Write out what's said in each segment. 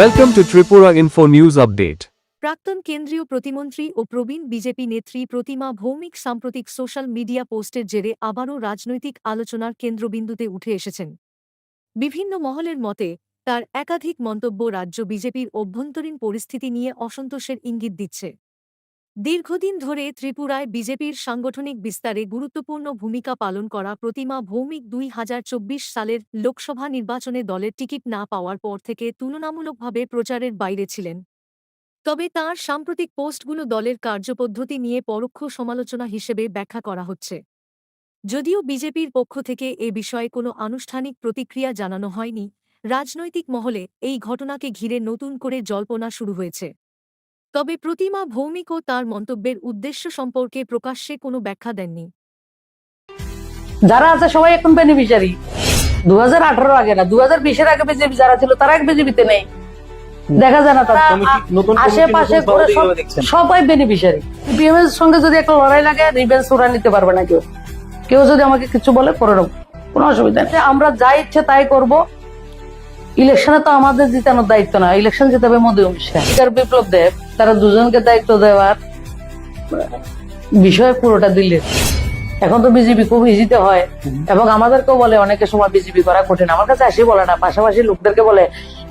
Welcome to Tripura Info News Update. প্রাক্তন কেন্দ্রীয় প্রতিমন্ত্রী ও প্রবীণ বিজেপি নেত্রী প্রতিমা ভৌমিক সাম্প্রতিক সোশ্যাল মিডিয়া পোস্টের জেরে আবারও রাজনৈতিক আলোচনার কেন্দ্রবিন্দুতে উঠে এসেছেন। বিভিন্ন মহলের মতে তার একাধিক মন্তব্য রাজ্য বিজেপির অভ্যন্তরীণ পরিস্থিতি নিয়ে অসন্তোষের ইঙ্গিত দিচ্ছে। দীর্ঘদিন ধরে ত্রিপুরায় বিজেপির সাংগঠনিক বিস্তারে গুরুত্বপূর্ণ ভূমিকা পালন করা প্রতিমা ভৌমিক ২০২৪ সালের লোকসভা নির্বাচনে দলের টিকিট না পাওয়ার পর থেকে তুলনামূলকভাবে প্রচারের বাইরে ছিলেন। তবে তাঁর সাম্প্রতিক পোস্টগুলো দলের কার্যপদ্ধতি নিয়ে পরোক্ষ সমালোচনা হিসেবে ব্যাখ্যা করা হচ্ছে। যদিও বিজেপির পক্ষ থেকে এ বিষয়ে কোনো আনুষ্ঠানিক প্রতিক্রিয়া জানানো হয়নি, রাজনৈতিক মহলে এই ঘটনাকে ঘিরে নতুন করে জল্পনা শুরু হয়েছে। তবে প্রতিমা ভৌমিকও তাঁর মন্তব্যের উদ্দেশ্য সম্পর্কে প্রকাশ্যে কোনো ব্যাখ্যা দেননি। যারা আছে সবাই এখন বেনিফিশিয়ারি, 2018 আগে না 2020-এর আগে বিজেপি যারা ছিল তারা এক বিজেপিতে নেই, দেখা যায় না। তারা আশেপাশে করে সবাই বেনিফিশিয়ারি। বিএমএস সঙ্গে যদি একটা লড়াই লাগে, রিভেঞ্জ ওরা নিতে পারবে না। কেউ যদি আমাকে কিছু বলে পরে নেব, কোনো অসুবিধা নেই। আমরা যা ইচ্ছে তাই করব। ইলেকশনে তো আমাদের জিতানোর দায়িত্ব না, ইলেকশন জিতাবে মোদী অমিত শাহ, বিপ্লব দেব, তারা দুজনকে দায়িত্ব দেওয়ার বিষয়ে পুরোটা দিল্লির। এখন তো বিজেপি খুব ইজিতে হয় এবং আমাদেরকেও বলে অনেকের সময় বিজেপি করা কঠিন। আমার কাছে আসি বলে না, পাশাপাশি লোকদেরকে বলে,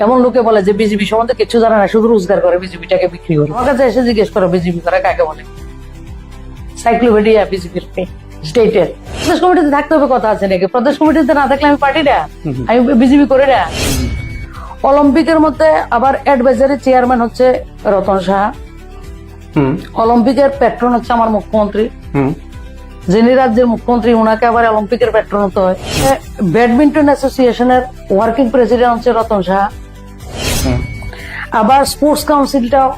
এমন লোকে বলে যে বিজেপি সম্বন্ধে কিছু জানে না, শুধু রোজগার করে, বিজেপিটাকে বিক্রি করে। আমার কাছে এসে জিজ্ঞেস করে বিজেপি করা কাকে বলে, সাইক্লোপিডিয়া বিজেপির স্টেটের। প্রদেশ কমিটিতে থাকতে হবে, কথা আছে নাকি? প্রদেশ কমিটিতে না থাকলে আমি পার্টি না, আমি বিজেপি করে না। অলিম্পিকের মধ্যে আবার অ্যাডভাইজারি চেয়ারম্যান হচ্ছে রতন সাহা। অলিম্পিকের প্যাট্রন হচ্ছে আমার মুখ্যমন্ত্রী, যিনি রাজ্যের মুখ্যমন্ত্রী, ওনাকে আবার অলিম্পিকের প্যাট্রন হতে হয়। ব্যাডমিন্টন অ্যাসোসিয়েশনের ওয়ার্কিং প্রেসিডেন্ট হচ্ছে রতন সাহা। আবার স্পোর্টস কাউন্সিলটাও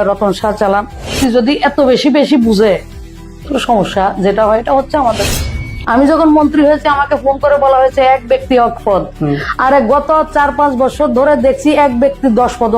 রতন সাহা চালান। যদি এত বেশি বুঝে সমস্যা যেটা হয়, এটা হচ্ছে আমাদের। আমি যখন মন্ত্রী হয়েছি আমাকে ফোন করে বলা হয়েছে এক ব্যক্তি এক পদ, আর গত 4-5 বছর ধরে দেখছি এক ব্যক্তি 10 পদ।